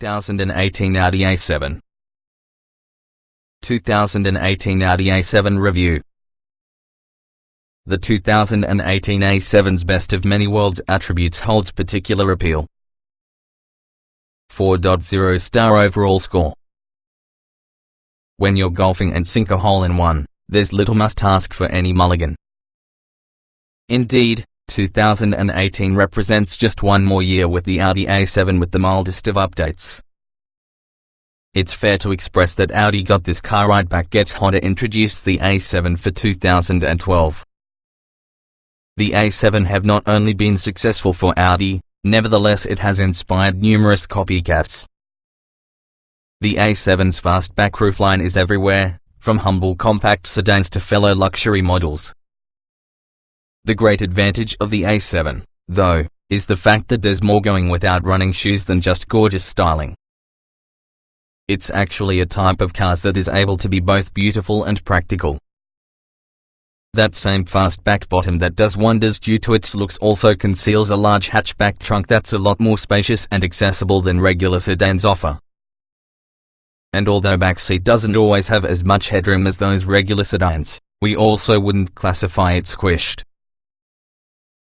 2018 Audi A7. 2018 Audi A7 Review. The 2018 A7's best of many worlds attributes holds particular appeal. 4.0-star overall score. When you're golfing and sink a hole in one, there's little must ask for any mulligan. Indeed, 2018 represents just one more year with the Audi A7 with the mildest of updates. It's fair to express that Audi got this car right back. Gets Honda introduced the A7 for 2012. The A7 have not only been successful for Audi, nevertheless it has inspired numerous copycats. The A7's fastback roofline is everywhere, from humble compact sedans to fellow luxury models. The great advantage of the A7, though, is the fact that there's more going without running shoes than just gorgeous styling. It's actually a type of cars that is able to be both beautiful and practical. That same fastback bottom that does wonders due to its looks also conceals a large hatchback trunk that's a lot more spacious and accessible than regular sedans offer. And although backseat doesn't always have as much headroom as those regular sedans, we also wouldn't classify it squished.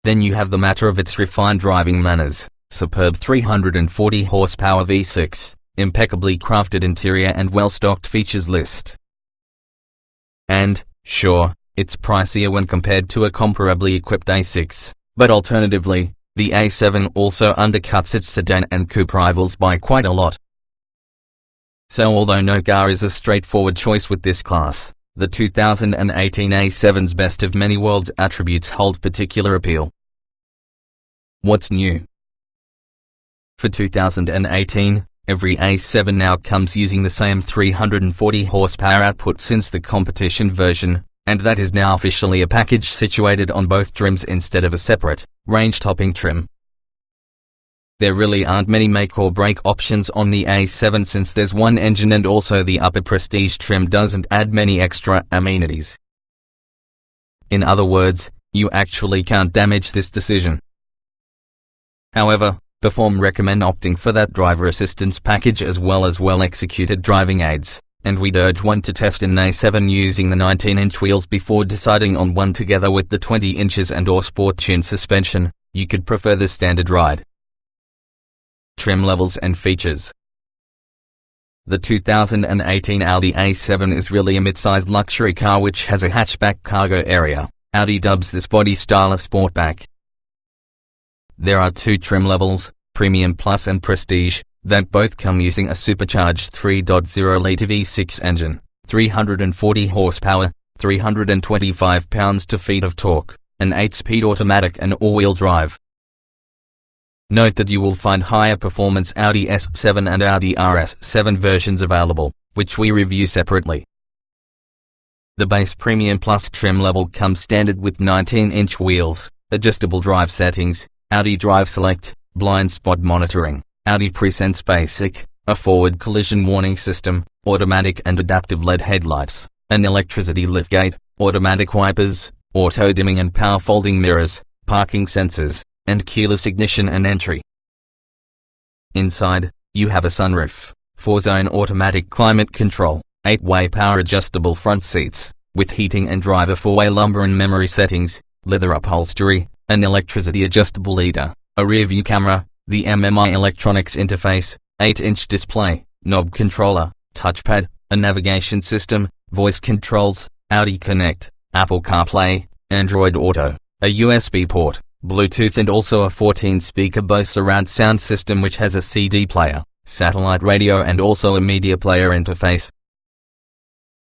Then you have the matter of its refined driving manners, superb 340 horsepower V6, impeccably crafted interior and well-stocked features list. And, sure, it's pricier when compared to a comparably equipped A6, but alternatively, the A7 also undercuts its sedan and coupe rivals by quite a lot. So although no car is a straightforward choice with this class, the 2018 A7's best of many worlds attributes hold particular appeal. What's new? For 2018, every A7 now comes using the same 340 horsepower output since the competition version, and that is now officially a package situated on both trims instead of a separate, range-topping trim. There really aren't many make-or-break options on the A7 since there's one engine, and also the upper prestige trim doesn't add many extra amenities. In other words, you actually can't damage this decision. However, Perform recommend opting for that driver assistance package as well as well-executed driving aids, and we'd urge one to test an A7 using the 19-inch wheels before deciding on one together with the 20 inches and/or sport tune suspension. You could prefer the standard ride. Trim levels and features. The 2018 Audi A7 is really a mid-sized luxury car which has a hatchback cargo area. Audi dubs this body style a sportback. There are two trim levels, Premium Plus and Prestige, that both come using a supercharged 3.0-litre V6 engine, 340 horsepower, 325 pounds-feet of torque, an 8-speed automatic and all-wheel drive. Note that you will find higher performance Audi A7 and Audi RS7 versions available, which we review separately. The base Premium Plus trim level comes standard with 19-inch wheels, adjustable drive settings, Audi Drive Select, blind spot monitoring, Audi Presense Basic, a forward collision warning system, automatic and adaptive LED headlights, an electricity liftgate, automatic wipers, auto dimming and power folding mirrors, parking sensors, and keyless ignition and entry. Inside, you have a sunroof, 4-zone automatic climate control, 8-way power adjustable front seats, with heating and driver 4-way lumbar and memory settings, leather upholstery, an electricity adjustable leader, a rear-view camera, the MMI electronics interface, 8-inch display, knob controller, touchpad, a navigation system, voice controls, Audi Connect, Apple CarPlay, Android Auto, a USB port, Bluetooth, and also a 14-speaker Bose surround sound system which has a CD player, satellite radio, and also a media player interface.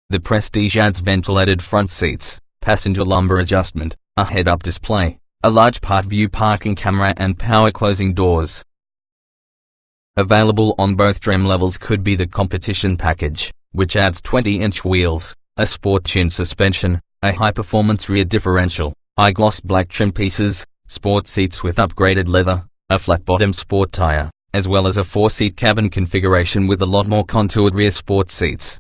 The Prestige adds ventilated front seats, passenger lumbar adjustment, a head-up display, a large part-view parking camera, and power closing doors. Available on both trim levels could be the competition package, which adds 20-inch wheels, a sport-tuned suspension, a high-performance rear differential, high-gloss black trim pieces, sport seats with upgraded leather, a flat-bottom sport tire, as well as a 4-seat cabin configuration with a lot more contoured rear sport seats.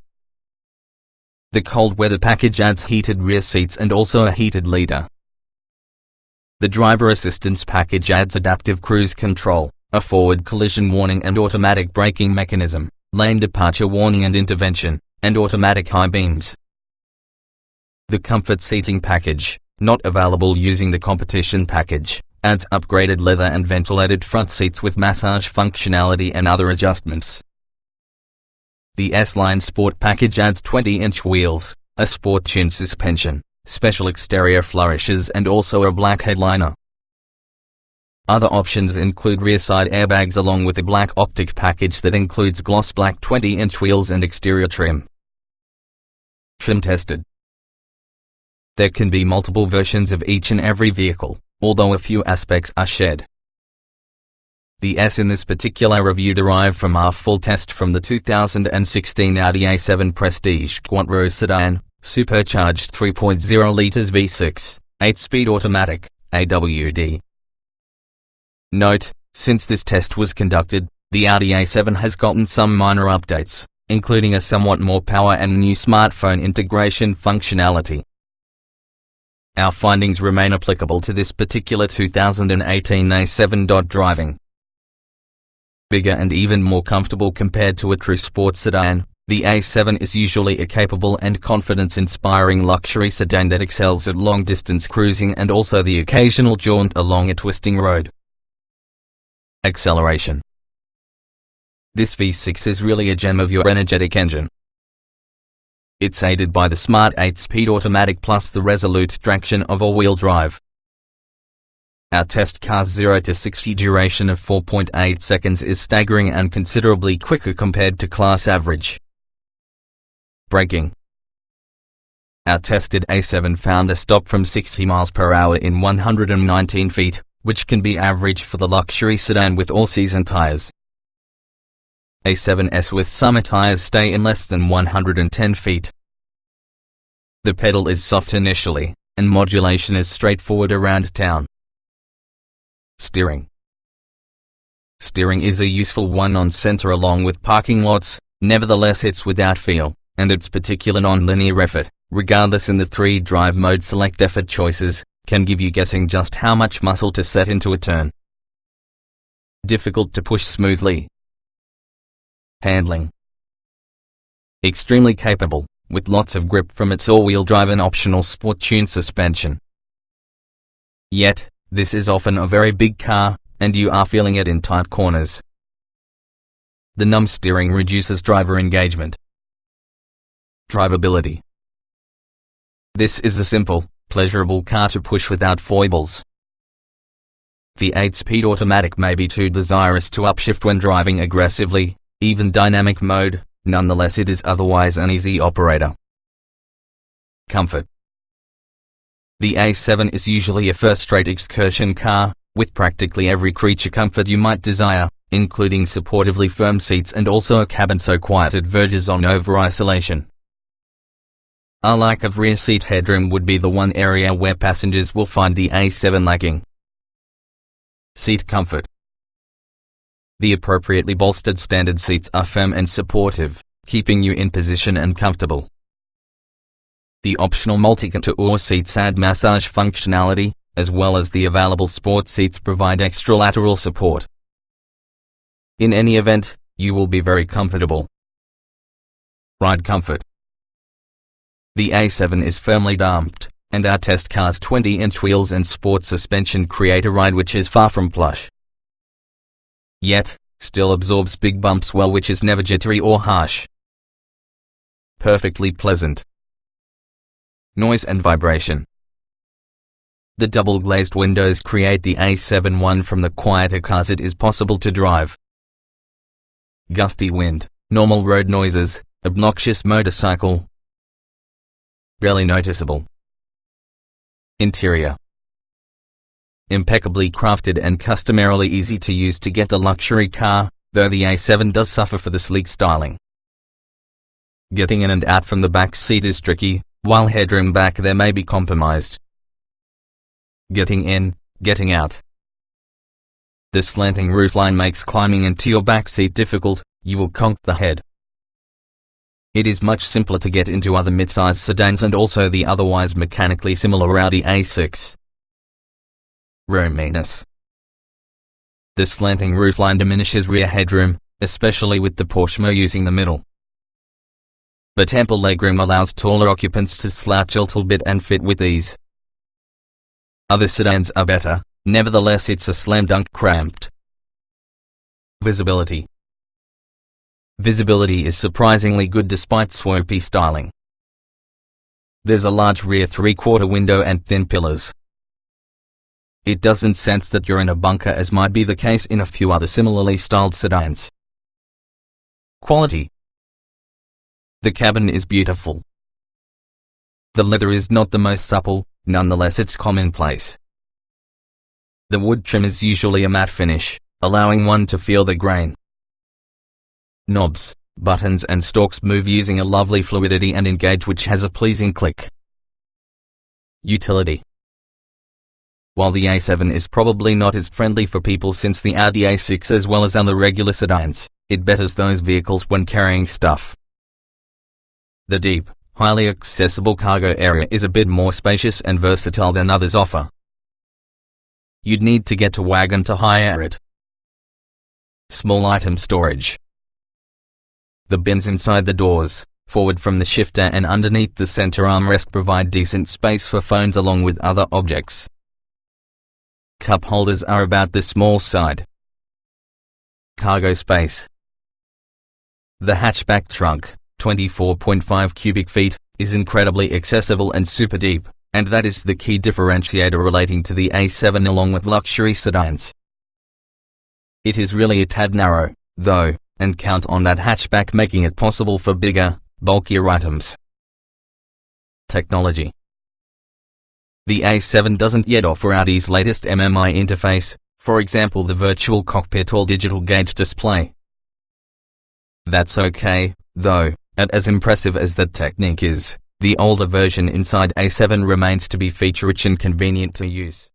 The cold weather package adds heated rear seats and also a heated leader. The driver assistance package adds adaptive cruise control, a forward collision warning and automatic braking mechanism, lane departure warning and intervention, and automatic high beams. The comfort seating package, not available using the competition package, adds upgraded leather and ventilated front seats with massage functionality and other adjustments. The S-Line Sport package adds 20-inch wheels, a sport-tuned suspension, special exterior flourishes and also a black headliner. Other options include rear side airbags along with a black optic package that includes gloss black 20-inch wheels and exterior trim. Trim tested. There can be multiple versions of each and every vehicle, although a few aspects are shared. The S in this particular review derived from our full test from the 2016 Audi A7 Prestige Quattro sedan, supercharged 3.0 litres V6, 8-speed automatic, AWD. Note, since this test was conducted, the Audi A7 has gotten some minor updates, including a somewhat more power and new smartphone integration functionality. Our findings remain applicable to this particular 2018 A7. Driving bigger and even more comfortable compared to a true sports sedan, the A7 is usually a capable and confidence-inspiring luxury sedan that excels at long-distance cruising and also the occasional jaunt along a twisting road. Acceleration. This V6 is really a gem of your energetic engine. It's aided by the smart 8-speed automatic plus the resolute traction of all-wheel drive. Our test car's 0 to 60 duration of 4.8 seconds is staggering and considerably quicker compared to class average. Braking. Our tested A7 found a stop from 60 miles per hour in 119 feet, which can be average for the luxury sedan with all-season tires. A7s with summer tires stay in less than 110 feet. The pedal is soft initially, and modulation is straightforward around town. Steering. Steering is a useful one on center along with parking lots, nevertheless it's without feel, and its particular non-linear effort, regardless in the 3 drive mode select effort choices, can give you guessing just how much muscle to set into a turn. Difficult to push smoothly. Handling. Extremely capable, with lots of grip from its all-wheel drive and optional sport-tuned suspension. Yet, this is often a very big car, and you are feeling it in tight corners. The numb steering reduces driver engagement. Drivability. This is a simple, pleasurable car to push without foibles. The 8-speed automatic may be too desirous to upshift when driving aggressively, even dynamic mode, nonetheless it is otherwise an easy operator. Comfort. The A7 is usually a first-rate excursion car, with practically every creature comfort you might desire, including supportively firm seats and also a cabin so quiet it verges on over-isolation. Our lack of rear seat headroom would be the one area where passengers will find the A7 lacking. Seat comfort. The appropriately bolstered standard seats are firm and supportive, keeping you in position and comfortable. The optional multi-contour seats add massage functionality, as well as the available sport seats provide extra lateral support. In any event, you will be very comfortable. Ride comfort. The A7 is firmly damped, and our test car's 20-inch wheels and sport suspension create a ride which is far from plush. Yet, still absorbs big bumps well, which is never jittery or harsh. Perfectly pleasant. Noise and vibration. The double-glazed windows create the A7 one from the quieter cars it is possible to drive. Gusty wind, normal road noises, obnoxious motorcycle. Barely noticeable. Interior. Impeccably crafted and customarily easy to use to get a luxury car, though the A7 does suffer for the sleek styling. Getting in and out from the back seat is tricky, while headroom back there may be compromised. Getting in, getting out. The slanting roofline makes climbing into your back seat difficult, you will conk the head. It is much simpler to get into other mid-size sedans and also the otherwise mechanically similar Audi A6. Roominess. The slanting roofline diminishes rear headroom, especially with the Porsche using the middle. But ample legroom allows taller occupants to slouch a little bit and fit with ease. Other sedans are better, nevertheless it's a slam dunk cramped. Visibility. Visibility is surprisingly good despite swoopy styling. There's a large rear three-quarter window and thin pillars. It doesn't sense that you're in a bunker as might be the case in a few other similarly styled sedans. Quality. The cabin is beautiful. The leather is not the most supple, nonetheless it's commonplace. The wood trim is usually a matte finish, allowing one to feel the grain. Knobs, buttons and stalks move using a lovely fluidity and engage which has a pleasing click. Utility. While the A7 is probably not as friendly for people since the Audi A6 as well as other regular sedans, it betters those vehicles when carrying stuff. The deep, highly accessible cargo area is a bit more spacious and versatile than others offer. You'd need to get a wagon to hire it. Small item storage. The bins inside the doors, forward from the shifter and underneath the center armrest provide decent space for phones along with other objects. Cup holders are about the small side. Cargo space. The hatchback trunk, 24.5 cubic feet, is incredibly accessible and super deep, and that is the key differentiator relating to the A7 along with luxury sedans. It is really a tad narrow, though, and count on that hatchback making it possible for bigger, bulkier items. Technology. The A7 doesn't yet offer Audi's latest MMI interface, for example the virtual cockpit or digital gauge display. That's okay, though, and as impressive as that technique is, the older version inside A7 remains to be feature-rich and convenient to use.